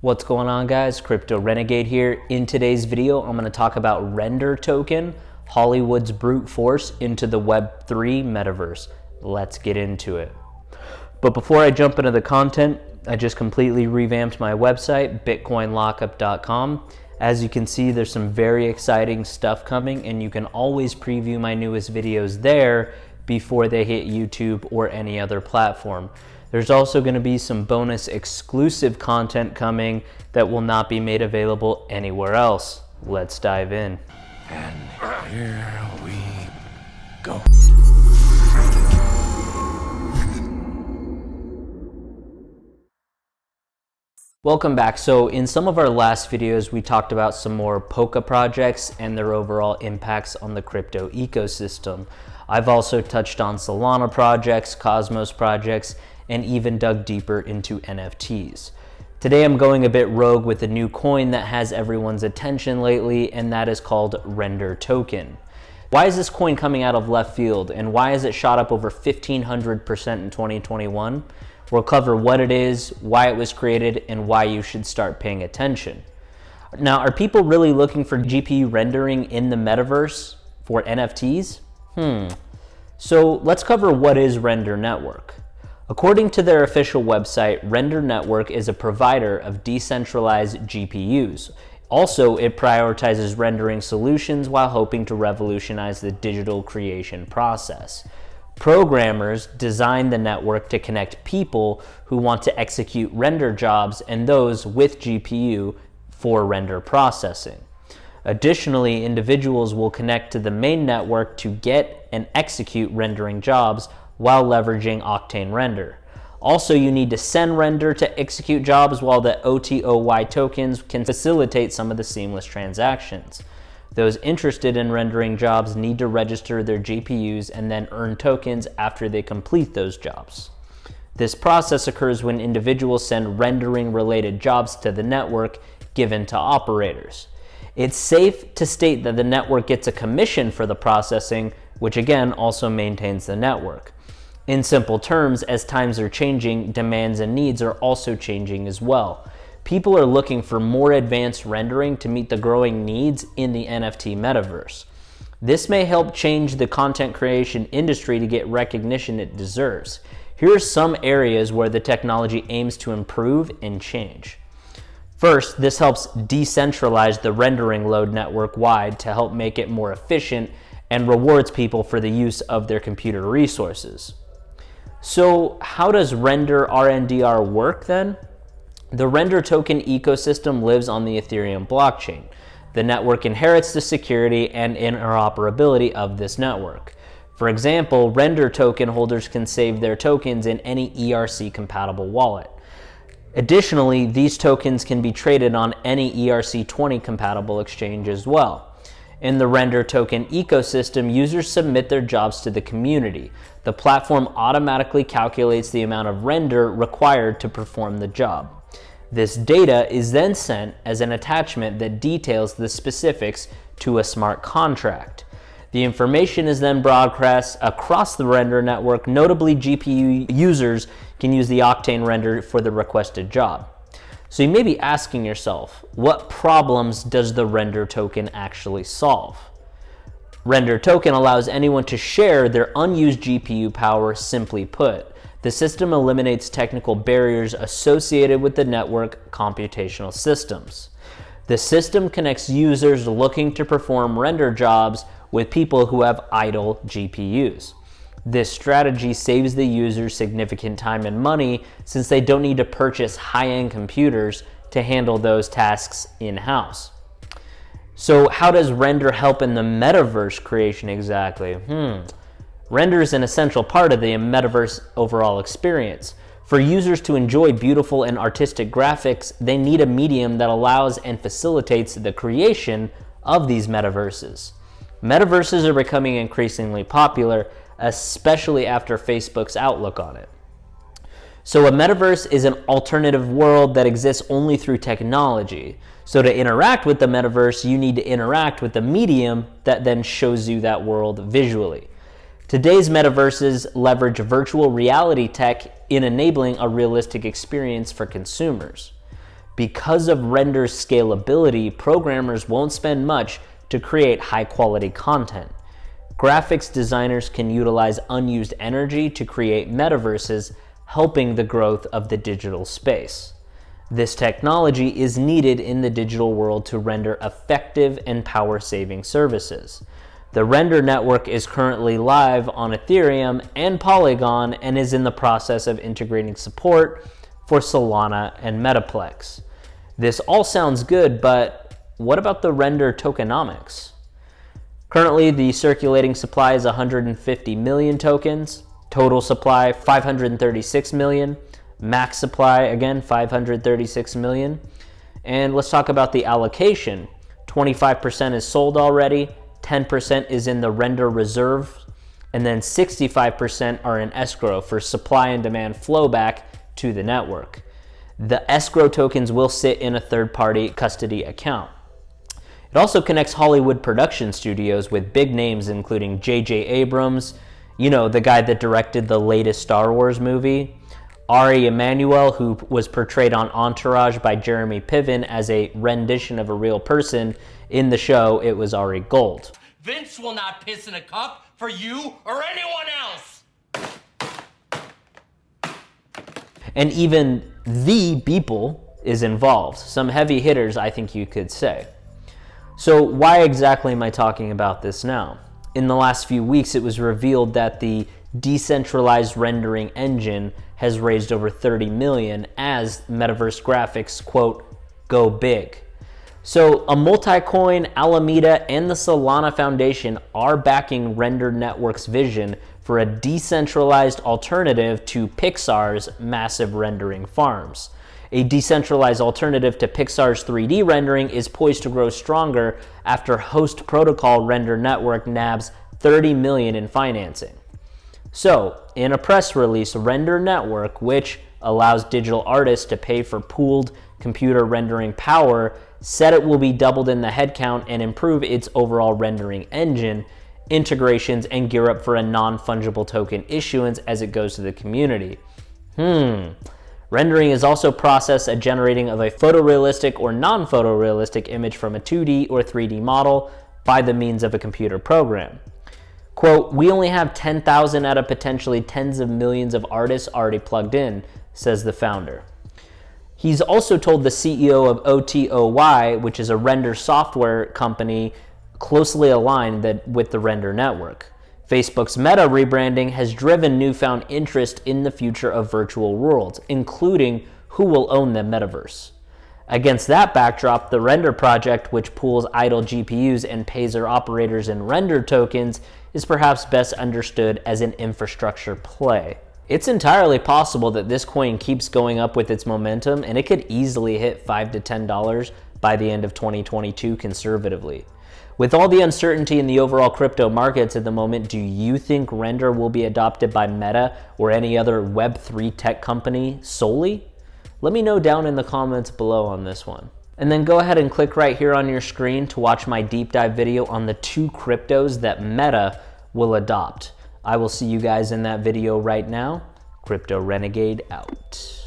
What's going on, guys? Crypto Renegade here. In today's video, I'm going to talk about Render Token, Hollywood's brute force into the Web3 metaverse. Let's get into it. But before I jump into the content, I just completely revamped my website, bitcoinlockup.com. As you can see, there's some very exciting stuff coming, and you can always preview my newest videos there before they hit YouTube or any other platform. There's also going to be some bonus exclusive content coming that will not be made available anywhere else. Let's dive in. And here we go. Welcome back. So in some of our last videos, we talked about some more Polka projects and their overall impacts on the crypto ecosystem. I've also touched on Solana projects, Cosmos projects, and even dug deeper into NFTs. Today I'm going a bit rogue with a new coin that has everyone's attention lately, and that is called Render Token. Why is this coin coming out of left field, and why has it shot up over 1,500% in 2021? We'll cover what it is, why it was created, and why you should start paying attention. Now, are people really looking for GPU rendering in the metaverse for NFTs? So let's cover what is Render Network. According to their official website, Render Network is a provider of decentralized GPUs. Also, it prioritizes rendering solutions while hoping to revolutionize the digital creation process. Programmers design the network to connect people who want to execute render jobs and those with GPU for render processing. Additionally, individuals will connect to the main network to get and execute rendering jobs while leveraging Octane Render. Also, you need to send render to execute jobs, while the OTOY tokens can facilitate some of the seamless transactions. Those interested in rendering jobs need to register their GPUs and then earn tokens after they complete those jobs. This process occurs when individuals send rendering related jobs to the network given to operators. It's safe to state that the network gets a commission for the processing, which again also maintains the network. In simple terms, as times are changing, demands and needs are also changing as well. People are looking for more advanced rendering to meet the growing needs in the NFT metaverse. This may help change the content creation industry to get recognition it deserves. Here are some areas where the technology aims to improve and change. First, this helps decentralize the rendering load network-wide to help make it more efficient and rewards people for the use of their computer resources. So how does Render RNDR work then? The Render Token ecosystem lives on the Ethereum blockchain. The network inherits the security and interoperability of this network. For example, Render Token holders can save their tokens in any ERC-compatible wallet. Additionally, these tokens can be traded on any ERC20-compatible exchange as well. In the Render Token ecosystem, users submit their jobs to the community. The platform automatically calculates the amount of render required to perform the job. This data is then sent as an attachment that details the specifics to a smart contract. The information is then broadcast across the render network. Notably, GPU users can use the Octane Render for the requested job. So you may be asking yourself, what problems does the Render Token actually solve? Render Token allows anyone to share their unused GPU power. Simply put, the system eliminates technical barriers associated with the network computational systems. The system connects users looking to perform render jobs with people who have idle GPUs. This strategy saves the user significant time and money, since they don't need to purchase high-end computers to handle those tasks in-house. So how does Render help in the metaverse creation exactly? Render is an essential part of the metaverse overall experience. For users to enjoy beautiful and artistic graphics, they need a medium that allows and facilitates the creation of these metaverses. Metaverses are becoming increasingly popular, especially after Facebook's outlook on it. So a metaverse is an alternative world that exists only through technology. So to interact with the metaverse, you need to interact with the medium that then shows you that world visually. Today's metaverses leverage virtual reality tech in enabling a realistic experience for consumers. Because of render's scalability, programmers won't spend much to create high-quality content. Graphics designers can utilize unused energy to create metaverses, helping the growth of the digital space. This technology is needed in the digital world to render effective and power-saving services. The render network is currently live on Ethereum and Polygon and is in the process of integrating support for Solana and Metaplex. This all sounds good, but what about the render tokenomics? Currently, the circulating supply is 150 million tokens, total supply 536 million, max supply, again, 536 million. And let's talk about the allocation. 25% is sold already, 10% is in the render reserve, and then 65% are in escrow for supply and demand flow back to the network. The escrow tokens will sit in a third-party custody account. It also connects Hollywood production studios with big names including J.J. Abrams, you know, the guy that directed the latest Star Wars movie, Ari Emanuel, who was portrayed on Entourage by Jeremy Piven as a rendition of a real person. In the show, it was Ari Gold. Vince will not piss in a cup for you or anyone else! And even the Beeple is involved. Some heavy hitters, I think you could say. So why exactly am I talking about this now? In the last few weeks, it was revealed that the decentralized rendering engine has raised over 30 million as Metaverse graphics, quote, go big. So a multi-coin, Alameda, and the Solana Foundation are backing Render Network's vision for a decentralized alternative to Pixar's massive rendering farms. A decentralized alternative to Pixar's 3D rendering is poised to grow stronger after Host Protocol Render Network nabs 30 million in financing. So, in a press release, Render Network, which allows digital artists to pay for pooled computer rendering power, said it will be doubled in the headcount and improve its overall rendering engine, integrations, and gear up for a non-fungible token issuance as it goes to the community. Rendering is also process at generating of a photorealistic or non-photorealistic image from a 2D or 3D model by the means of a computer program. Quote, we only have 10,000 out of potentially tens of millions of artists already plugged in, says the founder. He's also told the CEO of OTOY, which is a render software company closely aligned with the Render Network. Facebook's Meta rebranding has driven newfound interest in the future of virtual worlds, including who will own the Metaverse. Against that backdrop, the Render project, which pools idle GPUs and pays their operators in render tokens, is perhaps best understood as an infrastructure play. It's entirely possible that this coin keeps going up with its momentum, and it could easily hit $5 to $10 by the end of 2022 conservatively. With all the uncertainty in the overall crypto markets at the moment, do you think Render will be adopted by Meta or any other Web3 tech company solely? Let me know down in the comments below on this one. And then go ahead and click right here on your screen to watch my deep dive video on the 2 cryptos that Meta will adopt. I will see you guys in that video right now. Crypto Renegade out.